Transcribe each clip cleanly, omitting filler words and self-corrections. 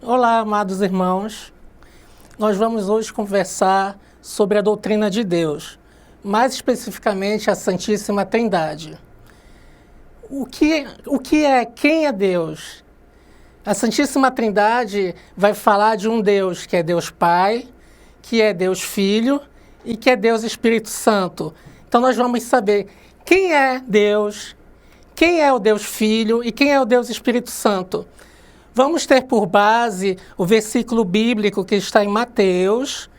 Olá, amados irmãos. Nós vamos hoje conversar sobre a doutrina de Deus, mais especificamente a Santíssima Trindade. Quem é Deus? A Santíssima Trindade vai falar de um Deus que é Deus Pai, que é Deus Filho e que é Deus Espírito Santo. Então nós vamos saber quem é Deus, quem é o Deus Filho e quem é o Deus Espírito Santo. Vamos ter por base o versículo bíblico que está em Mateus,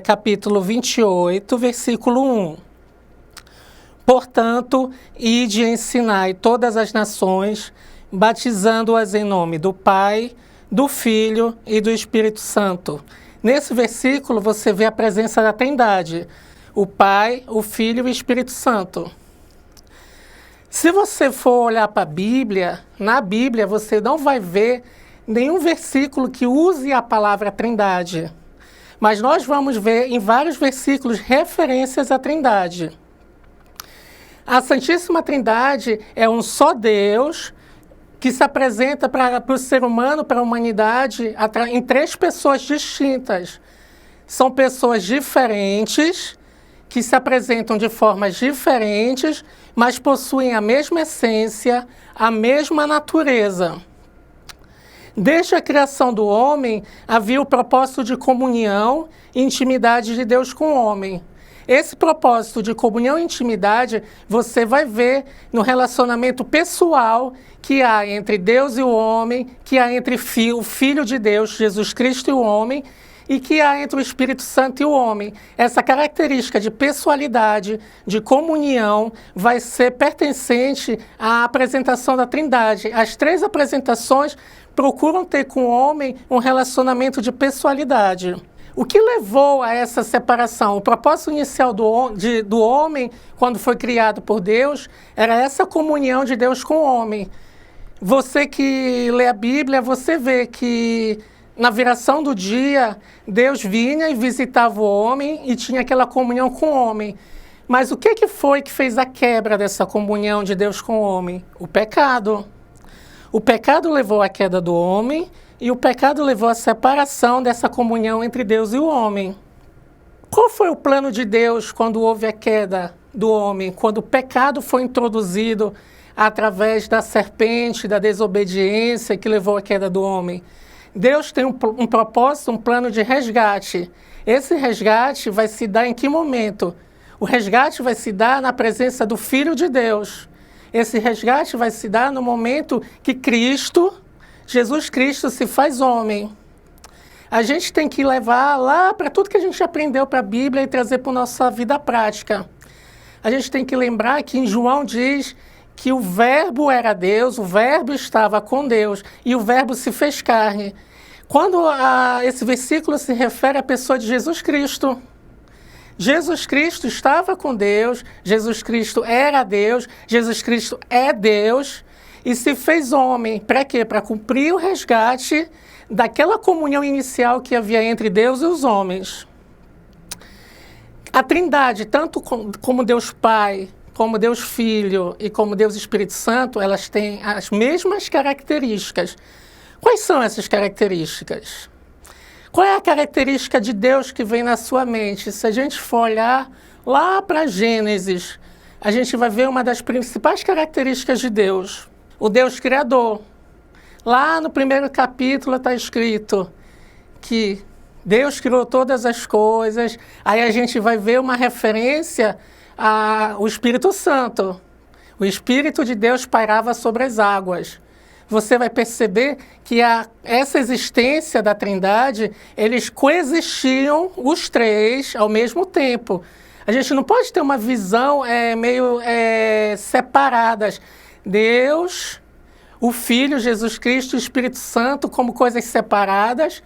capítulo 28, versículo 1. Portanto, ide e ensinai todas as nações, batizando-as em nome do Pai, do Filho e do Espírito Santo. Nesse versículo você vê a presença da Trindade, o Pai, o Filho e o Espírito Santo. Se você for olhar para a Bíblia, na Bíblia você não vai ver nenhum versículo que use a palavra Trindade. Mas nós vamos ver em vários versículos referências à Trindade. A Santíssima Trindade é um só Deus que se apresenta para o ser humano, para a humanidade, em três pessoas distintas. São pessoas diferentes, que se apresentam de formas diferentes, mas possuem a mesma essência, a mesma natureza. Desde a criação do homem, havia o propósito de comunhão e intimidade de Deus com o homem. Esse propósito de comunhão e intimidade você vai ver no relacionamento pessoal que há entre Deus e o homem, que há entre o Filho de Deus, Jesus Cristo, e o homem, e que há entre o Espírito Santo e o homem. Essa característica de pessoalidade, de comunhão, vai ser pertencente à apresentação da Trindade. As três apresentações procuram ter com o homem um relacionamento de pessoalidade. O que levou a essa separação? O propósito inicial do homem, quando foi criado por Deus, era essa comunhão de Deus com o homem. Você que lê a Bíblia, você vê que na viração do dia, Deus vinha e visitava o homem e tinha aquela comunhão com o homem. Mas o que foi que fez a quebra dessa comunhão de Deus com o homem? O pecado. O pecado levou à queda do homem e o pecado levou à separação dessa comunhão entre Deus e o homem. Qual foi o plano de Deus quando houve a queda do homem? Quando o pecado foi introduzido através da serpente, da desobediência que levou à queda do homem? Deus tem um propósito, um plano de resgate. Esse resgate vai se dar em que momento? O resgate vai se dar na presença do Filho de Deus. Esse resgate vai se dar no momento que Jesus Cristo, se faz homem. A gente tem que levar lá para tudo que a gente aprendeu para a Bíblia e trazer para a nossa vida prática. A gente tem que lembrar que em João diz que o Verbo era Deus, o Verbo estava com Deus e o Verbo se fez carne. Quando esse versículo se refere à pessoa de Jesus Cristo, Jesus Cristo estava com Deus, Jesus Cristo era Deus, Jesus Cristo é Deus e se fez homem. Para quê? Para cumprir o resgate daquela comunhão inicial que havia entre Deus e os homens. A Trindade, tanto como Deus Pai, como Deus Filho e como Deus Espírito Santo, elas têm as mesmas características. Quais são essas características? Qual é a característica de Deus que vem na sua mente? Se a gente for olhar lá para Gênesis, a gente vai ver uma das principais características de Deus, o Deus Criador. Lá no primeiro capítulo está escrito que Deus criou todas as coisas, aí a gente vai ver uma referência ao Espírito Santo. O Espírito de Deus pairava sobre as águas. Você vai perceber que essa existência da Trindade, eles coexistiam os três ao mesmo tempo. A gente não pode ter uma visão meio separadas. Deus, o Filho, Jesus Cristo e o Espírito Santo como coisas separadas.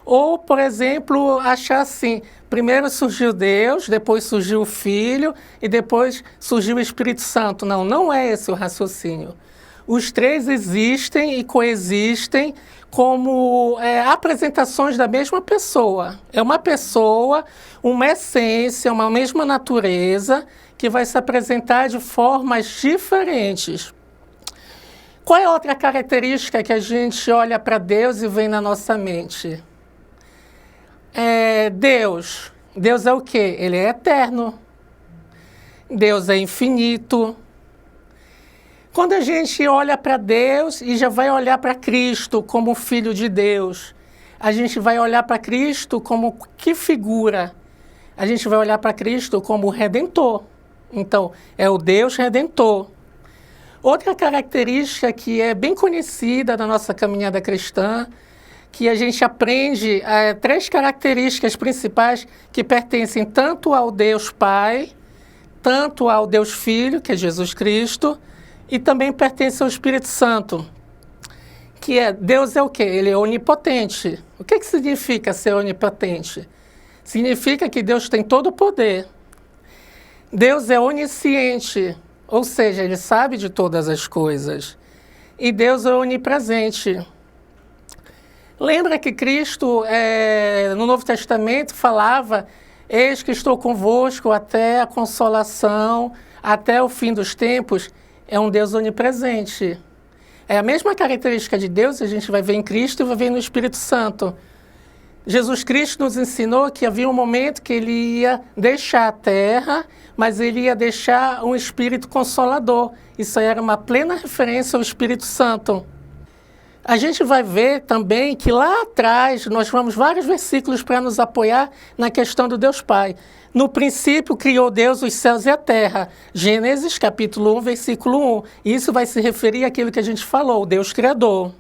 Ou, por exemplo, achar assim, primeiro surgiu Deus, depois surgiu o Filho e depois surgiu o Espírito Santo. Não, não é esse o raciocínio. Os três existem e coexistem como apresentações da mesma pessoa. É uma pessoa, uma essência, uma mesma natureza que vai se apresentar de formas diferentes. Qual é a outra característica que a gente olha para Deus e vem na nossa mente? Deus. Deus é o quê? Ele é eterno. Deus é infinito. Quando a gente olha para Deus e já vai olhar para Cristo como Filho de Deus, a gente vai olhar para Cristo como que figura? A gente vai olhar para Cristo como Redentor. Então, é o Deus Redentor. Outra característica que é bem conhecida na nossa caminhada cristã, que a gente aprende 3 características principais que pertencem tanto ao Deus Pai, tanto ao Deus Filho, que é Jesus Cristo, e também pertence ao Espírito Santo, que Deus é o quê? Ele é onipotente. O que significa ser onipotente? Significa que Deus tem todo o poder. Deus é onisciente, ou seja, Ele sabe de todas as coisas. E Deus é onipresente. Lembra que Cristo, no Novo Testamento, falava: eis que estou convosco até a consolação, até o fim dos tempos. É um Deus onipresente. É a mesma característica de Deus, a gente vai ver em Cristo e vai ver no Espírito Santo. Jesus Cristo nos ensinou que havia um momento que Ele ia deixar a terra, mas Ele ia deixar um Espírito Consolador. Isso aí era uma plena referência ao Espírito Santo. A gente vai ver também que lá atrás nós vamos vários versículos para nos apoiar na questão do Deus Pai. No princípio criou Deus os céus e a terra. Gênesis capítulo 1, versículo 1. Isso vai se referir àquilo que a gente falou, o Deus Criador.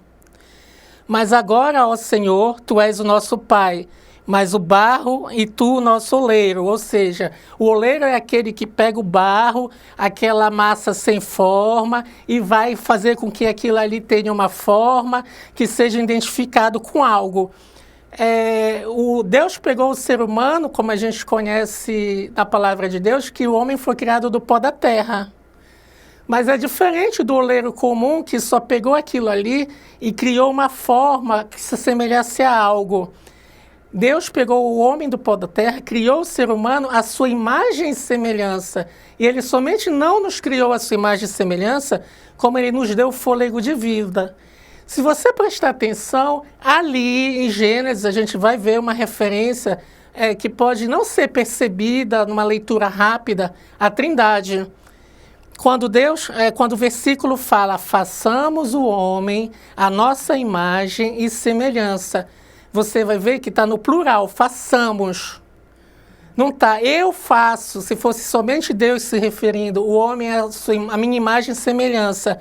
Mas agora, ó Senhor, Tu és o nosso Pai, mas o barro e Tu o nosso oleiro. Ou seja, o oleiro é aquele que pega o barro, aquela massa sem forma, e vai fazer com que aquilo ali tenha uma forma, que seja identificado com algo. O Deus pegou o ser humano, como a gente conhece na palavra de Deus, que o homem foi criado do pó da terra. Mas é diferente do oleiro comum, que só pegou aquilo ali e criou uma forma que se assemelhasse a algo. Deus pegou o homem do pó da terra, criou o ser humano à sua imagem e semelhança. E Ele somente não nos criou à sua imagem e semelhança, como Ele nos deu o fôlego de vida. Se você prestar atenção, ali em Gênesis a gente vai ver uma referência que pode não ser percebida numa leitura rápida, a Trindade. Quando o versículo fala, façamos o homem à nossa imagem e semelhança, você vai ver que está no plural, façamos. Não está, eu faço, se fosse somente Deus se referindo, o homem é a minha imagem e semelhança.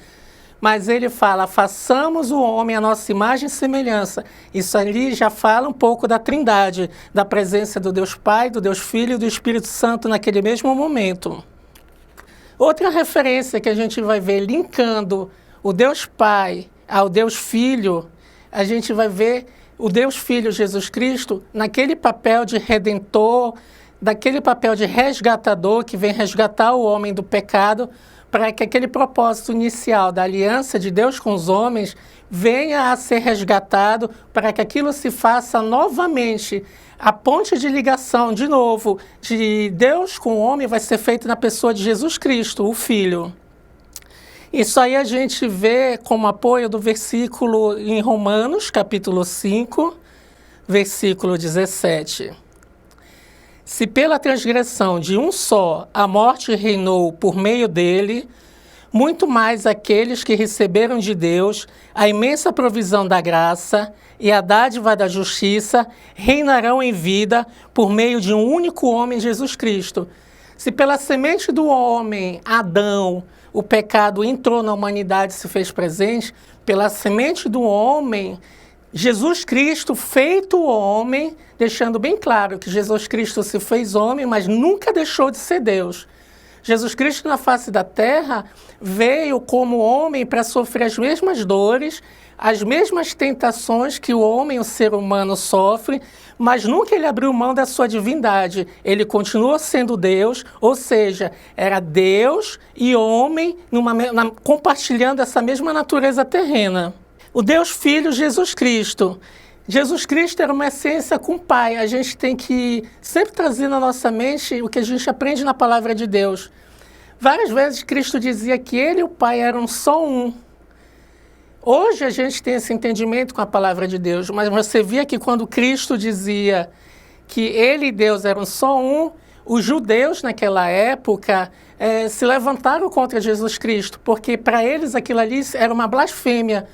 Mas ele fala, façamos o homem à nossa imagem e semelhança. Isso ali já fala um pouco da Trindade, da presença do Deus Pai, do Deus Filho e do Espírito Santo naquele mesmo momento. Outra referência que a gente vai ver linkando o Deus Pai ao Deus Filho, a gente vai ver o Deus Filho Jesus Cristo naquele papel de redentor, daquele papel de resgatador que vem resgatar o homem do pecado, para que aquele propósito inicial da aliança de Deus com os homens venha a ser resgatado, para que aquilo se faça novamente. A ponte de ligação, de novo, de Deus com o homem vai ser feita na pessoa de Jesus Cristo, o Filho. Isso aí a gente vê como apoio do versículo em Romanos, capítulo 5, versículo 17. Se pela transgressão de um só a morte reinou por meio dele, muito mais aqueles que receberam de Deus a imensa provisão da graça e a dádiva da justiça reinarão em vida por meio de um único homem, Jesus Cristo. Se pela semente do homem, Adão, o pecado entrou na humanidade e se fez presente, pela semente do homem, Jesus Cristo, feito homem, deixando bem claro que Jesus Cristo se fez homem, mas nunca deixou de ser Deus. Jesus Cristo na face da terra veio como homem para sofrer as mesmas dores, as mesmas tentações que o homem, o ser humano, sofre, mas nunca ele abriu mão da sua divindade. Ele continuou sendo Deus, ou seja, era Deus e homem compartilhando essa mesma natureza terrena. O Deus Filho, Jesus Cristo. Jesus Cristo era uma essência com o Pai. A gente tem que sempre trazer na nossa mente o que a gente aprende na palavra de Deus. Várias vezes Cristo dizia que Ele e o Pai eram só um. Hoje a gente tem esse entendimento com a palavra de Deus, mas você via que quando Cristo dizia que ele e Deus eram só um, os judeus naquela época se levantaram contra Jesus Cristo, porque para eles aquilo ali era uma blasfêmia.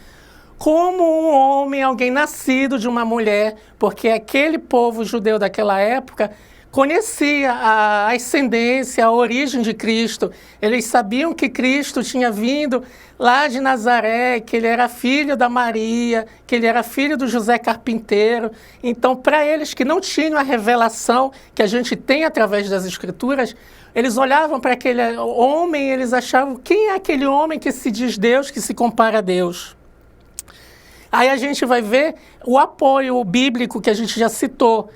Como um homem, alguém nascido de uma mulher, porque aquele povo judeu daquela época conhecia a ascendência, a origem de Cristo. Eles sabiam que Cristo tinha vindo lá de Nazaré, que ele era filho da Maria, que ele era filho do José Carpinteiro. Então, para eles que não tinham a revelação que a gente tem através das Escrituras, eles olhavam para aquele homem e eles achavam, quem é aquele homem que se diz Deus, que se compara a Deus? Aí a gente vai ver o apoio bíblico que a gente já citou,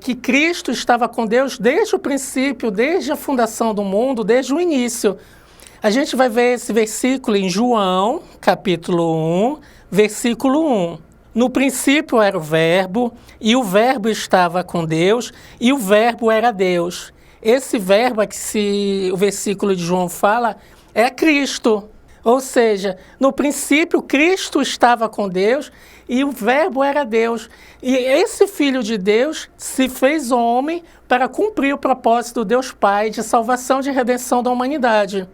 que Cristo estava com Deus desde o princípio, desde a fundação do mundo, desde o início. A gente vai ver esse versículo em João, capítulo 1, versículo 1. No princípio era o Verbo, e o Verbo estava com Deus, e o Verbo era Deus. Esse Verbo que o versículo de João fala é Cristo. Ou seja, no princípio, Cristo estava com Deus e o Verbo era Deus. E esse Filho de Deus se fez homem para cumprir o propósito do Deus Pai de salvação e de redenção da humanidade.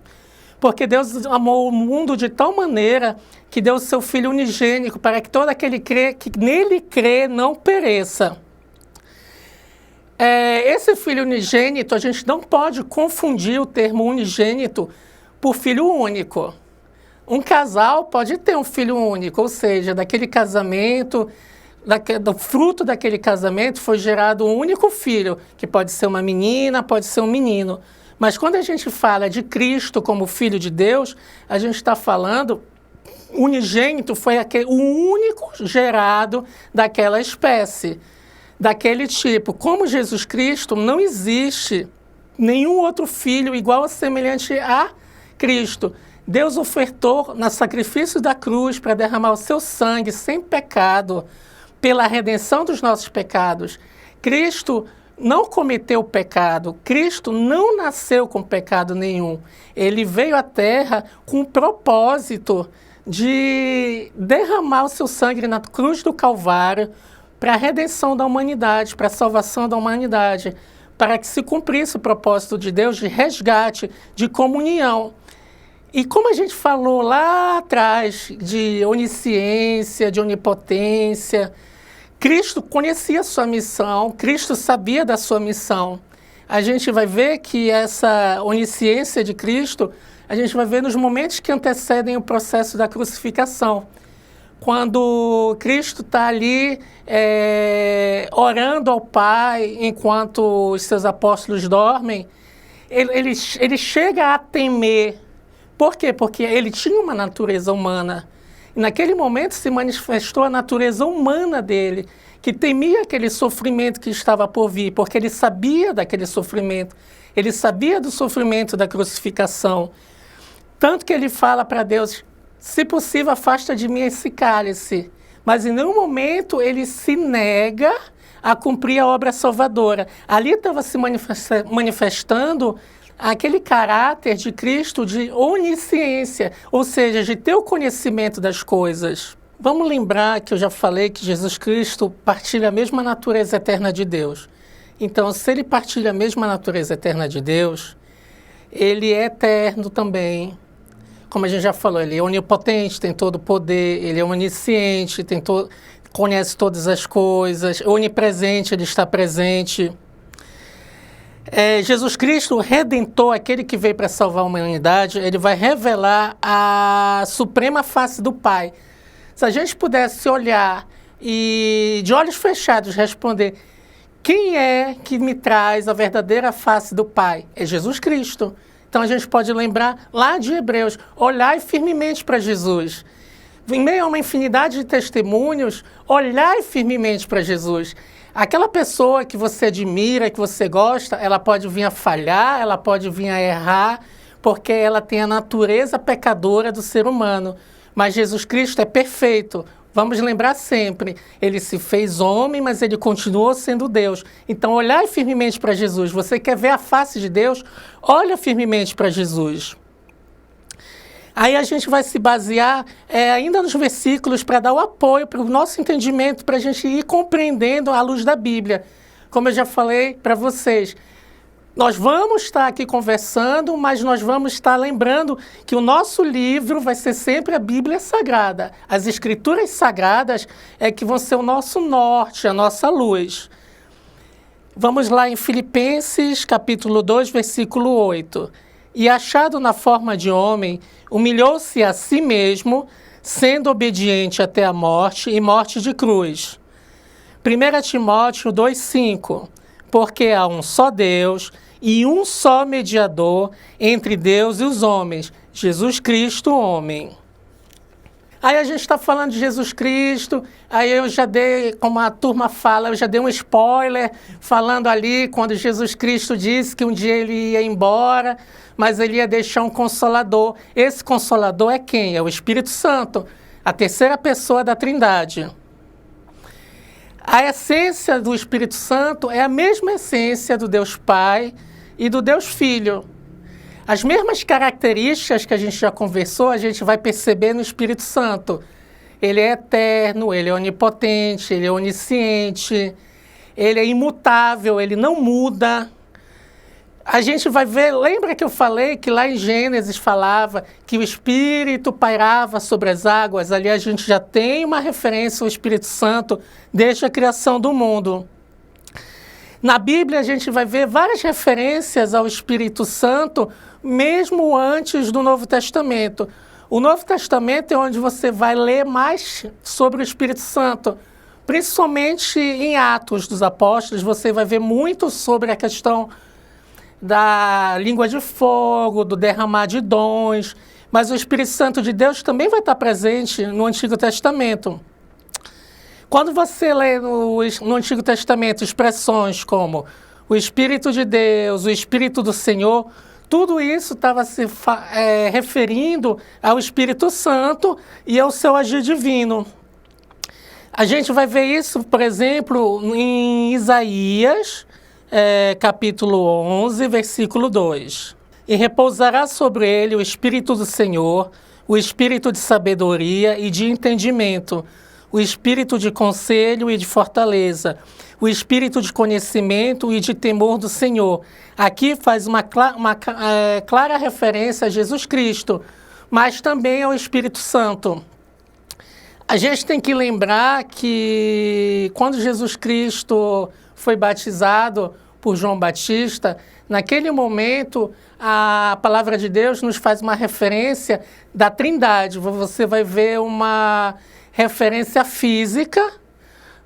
Porque Deus amou o mundo de tal maneira que deu o seu Filho unigênico para que todo aquele que nele crê não pereça. Esse Filho unigênito, a gente não pode confundir o termo unigênito por filho único. Um casal pode ter um filho único, ou seja, daquele casamento, do fruto daquele casamento foi gerado um único filho, que pode ser uma menina, pode ser um menino. Mas quando a gente fala de Cristo como Filho de Deus, a gente está falando, unigênito foi o único gerado daquela espécie, daquele tipo. Como Jesus Cristo, não existe nenhum outro filho igual ou semelhante a Cristo. Deus ofertou no sacrifício da cruz para derramar o seu sangue sem pecado, pela redenção dos nossos pecados. Cristo não cometeu pecado, Cristo não nasceu com pecado nenhum. Ele veio à Terra com o propósito de derramar o seu sangue na cruz do Calvário para a redenção da humanidade, para a salvação da humanidade, para que se cumprisse o propósito de Deus de resgate, de comunhão. E como a gente falou lá atrás de onisciência, de onipotência, Cristo conhecia a sua missão, Cristo sabia da sua missão. A gente vai ver que essa onisciência de Cristo, a gente vai ver nos momentos que antecedem o processo da crucificação. Quando Cristo está ali orando ao Pai enquanto os seus apóstolos dormem, ele chega a temer. Por quê? Porque ele tinha uma natureza humana. E naquele momento se manifestou a natureza humana dele, que temia aquele sofrimento que estava por vir, porque ele sabia daquele sofrimento. Ele sabia do sofrimento da crucificação. Tanto que ele fala para Deus, se possível, afasta de mim esse cálice. Mas em nenhum momento ele se nega a cumprir a obra salvadora. Ali estava se manifestando aquele caráter de Cristo de onisciência, ou seja, de ter o conhecimento das coisas. Vamos lembrar que eu já falei que Jesus Cristo partilha a mesma natureza eterna de Deus. Então, se ele partilha a mesma natureza eterna de Deus, ele é eterno também. Como a gente já falou, ele é onipotente, tem todo o poder, ele é onisciente, conhece todas as coisas, onipresente, ele está presente. Jesus Cristo, o Redentor, aquele que veio para salvar a humanidade, ele vai revelar a suprema face do Pai. Se a gente pudesse olhar e, de olhos fechados, responder, quem é que me traz a verdadeira face do Pai? É Jesus Cristo. Então a gente pode lembrar lá de Hebreus, olhai firmemente para Jesus. Em meio a uma infinidade de testemunhos, olhai firmemente para Jesus. Aquela pessoa que você admira, que você gosta, ela pode vir a falhar, ela pode vir a errar, porque ela tem a natureza pecadora do ser humano. Mas Jesus Cristo é perfeito. Vamos lembrar sempre, ele se fez homem, mas ele continuou sendo Deus. Então, olhai firmemente para Jesus. Você quer ver a face de Deus? Olha firmemente para Jesus. Aí a gente vai se basear ainda nos versículos para dar o apoio para o nosso entendimento, para a gente ir compreendendo à luz da Bíblia. Como eu já falei para vocês, nós vamos estar aqui conversando, mas nós vamos estar lembrando que o nosso livro vai ser sempre a Bíblia Sagrada. As Escrituras Sagradas é que vão ser o nosso norte, a nossa luz. Vamos lá em Filipenses, capítulo 2, versículo 8. E achado na forma de homem, humilhou-se a si mesmo, sendo obediente até a morte e morte de cruz. 1 Timóteo 2,5. Porque há um só Deus e um só mediador entre Deus e os homens, Jesus Cristo, homem. Aí a gente está falando de Jesus Cristo, aí eu já dei, como a turma fala, eu já dei um spoiler, falando ali quando Jesus Cristo disse que um dia ele ia embora, mas ele ia deixar um Consolador. Esse Consolador é quem? É o Espírito Santo, a terceira pessoa da Trindade. A essência do Espírito Santo é a mesma essência do Deus Pai e do Deus Filho. As mesmas características que a gente já conversou, a gente vai perceber no Espírito Santo. Ele é eterno, ele é onipotente, ele é onisciente, ele é imutável, ele não muda. A gente vai ver, lembra que eu falei que lá em Gênesis falava que o Espírito pairava sobre as águas? Ali a gente já tem uma referência ao Espírito Santo desde a criação do mundo. Na Bíblia a gente vai ver várias referências ao Espírito Santo, mesmo antes do Novo Testamento. O Novo Testamento é onde você vai ler mais sobre o Espírito Santo. Principalmente em Atos dos Apóstolos, você vai ver muito sobre a questão da língua de fogo, do derramar de dons, mas o Espírito Santo de Deus também vai estar presente no Antigo Testamento. Quando você lê no Antigo Testamento expressões como o Espírito de Deus, o Espírito do Senhor, tudo isso estava se referindo ao Espírito Santo e ao seu agir divino. A gente vai ver isso, por exemplo, em Isaías, capítulo 11, versículo 2. E repousará sobre ele o Espírito do Senhor, o Espírito de sabedoria e de entendimento, o Espírito de conselho e de fortaleza, o Espírito de conhecimento e de temor do Senhor. Aqui faz uma clara referência a Jesus Cristo, mas também ao Espírito Santo. A gente tem que lembrar que quando Jesus Cristo foi batizado por João Batista, naquele momento a palavra de Deus nos faz uma referência da Trindade. Você vai ver uma referência física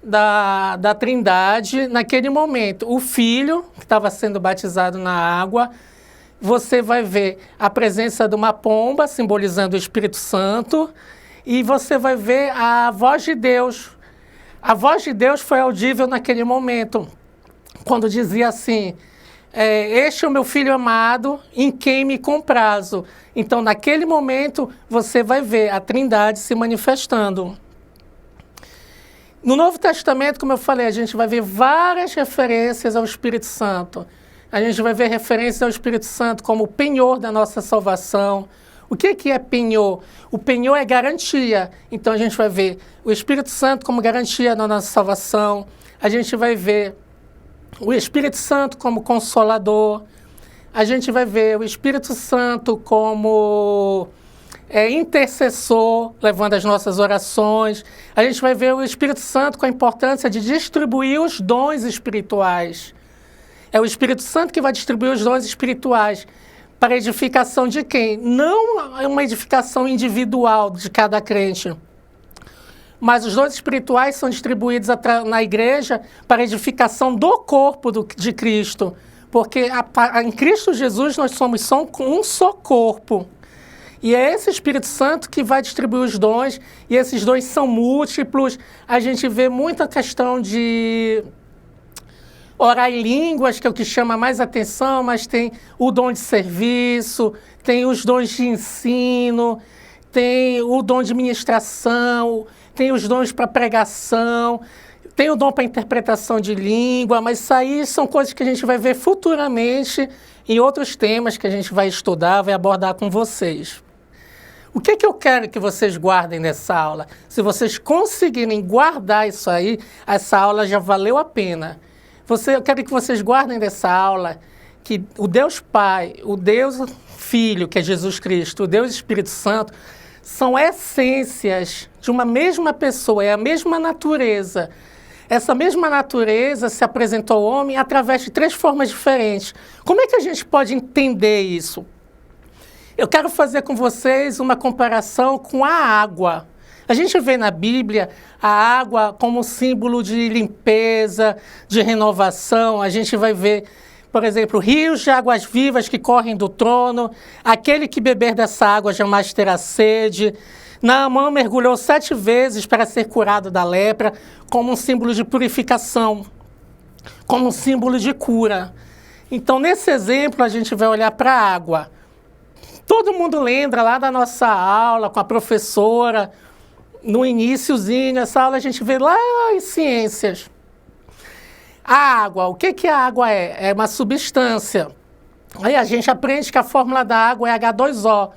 da Trindade naquele momento. O Filho, que estava sendo batizado na água, você vai ver a presença de uma pomba, simbolizando o Espírito Santo, e você vai ver a voz de Deus. A voz de Deus foi audível naquele momento, quando dizia assim, este é o meu filho amado, em quem me comprazo. Então, naquele momento, você vai ver a Trindade se manifestando. No Novo Testamento, como eu falei, a gente vai ver várias referências ao Espírito Santo. A gente vai ver referências ao Espírito Santo como o penhor da nossa salvação. O que é penhor? O penhor é garantia. Então, a gente vai ver o Espírito Santo como garantia da nossa salvação. A gente vai ver o Espírito Santo como consolador. A gente vai ver o Espírito Santo como intercessor, levando as nossas orações. A gente vai ver o Espírito Santo com a importância de distribuir os dons espirituais. É o Espírito Santo que vai distribuir os dons espirituais para a edificação de quem? Não é uma edificação individual de cada crente, mas os dons espirituais são distribuídos na igreja para a edificação do corpo de Cristo, porque em Cristo Jesus nós somos um só corpo. E é esse Espírito Santo que vai distribuir os dons, e esses dons são múltiplos. A gente vê muita questão de orar em línguas, que é o que chama mais atenção, mas tem o dom de serviço, tem os dons de ensino, tem o dom de ministração, tem os dons para pregação, tem o dom para interpretação de língua, mas isso aí são coisas que a gente vai ver futuramente em outros temas que a gente vai estudar, vai abordar com vocês. O que eu quero que vocês guardem nessa aula? Se vocês conseguirem guardar isso aí, essa aula já valeu a pena. Eu quero que vocês guardem dessa aula que o Deus Pai, o Deus Filho, que é Jesus Cristo, o Deus Espírito Santo, são essências de uma mesma pessoa, é a mesma natureza. Essa mesma natureza se apresentou ao homem através de 3 formas diferentes. Como é que a gente pode entender isso? Eu quero fazer com vocês uma comparação com a água. A gente vê na Bíblia a água como símbolo de limpeza, de renovação. A gente vai ver, por exemplo, rios de águas vivas que correm do trono. Aquele que beber dessa água jamais terá sede. Naamã mergulhou 7 vezes para ser curado da lepra, como um símbolo de purificação, como um símbolo de cura. Então, nesse exemplo, a gente vai olhar para a água. Todo mundo lembra lá da nossa aula com a professora, no iniciozinho, essa aula a gente vê lá em ciências. A água, o que a água é? É uma substância. Aí a gente aprende que a fórmula da água é H2O.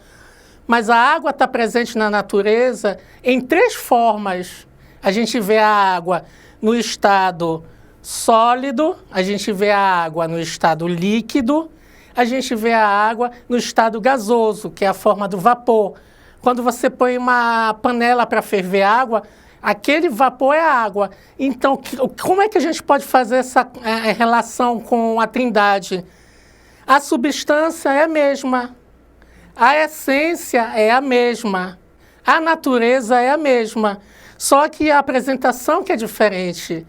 Mas a água está presente na natureza em 3 formas. A gente vê a água no estado sólido, a gente vê a água no estado líquido, a gente vê a água no estado gasoso, que é a forma do vapor. Quando você põe uma panela para ferver água, aquele vapor é água. Então, como é que a gente pode fazer essa relação com a Trindade? A substância é a mesma. A essência é a mesma, a natureza é a mesma, só que a apresentação que é diferente.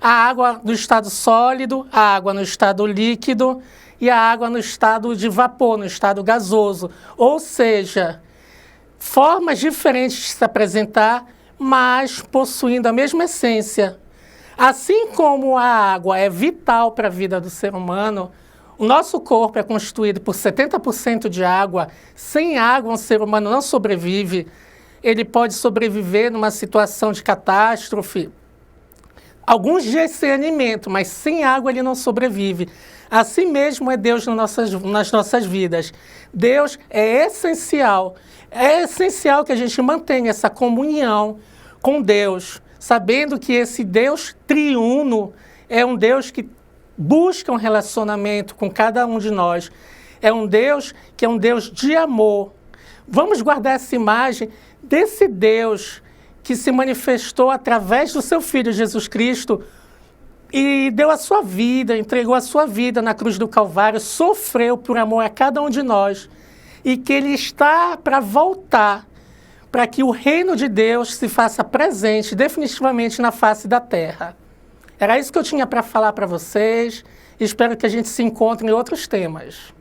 A água no estado sólido, a água no estado líquido e a água no estado de vapor, no estado gasoso. Ou seja, formas diferentes de se apresentar, mas possuindo a mesma essência. Assim como a água é vital para a vida do ser humano, o nosso corpo é constituído por 70% de água. Sem água, um ser humano não sobrevive. Ele pode sobreviver numa situação de catástrofe. Alguns dias sem alimento, mas sem água ele não sobrevive. Assim mesmo é Deus nas nossas vidas. Deus é essencial. É essencial que a gente mantenha essa comunhão com Deus, sabendo que esse Deus triuno é um Deus que busca um relacionamento com cada um de nós. É um Deus que é um Deus de amor. Vamos guardar essa imagem desse Deus que se manifestou através do seu Filho Jesus Cristo e deu a sua vida, entregou a sua vida na cruz do Calvário, sofreu por amor a cada um de nós e que Ele está para voltar, para que o reino de Deus se faça presente definitivamente na face da terra. Era isso que eu tinha para falar para vocês. Espero que a gente se encontre em outros temas.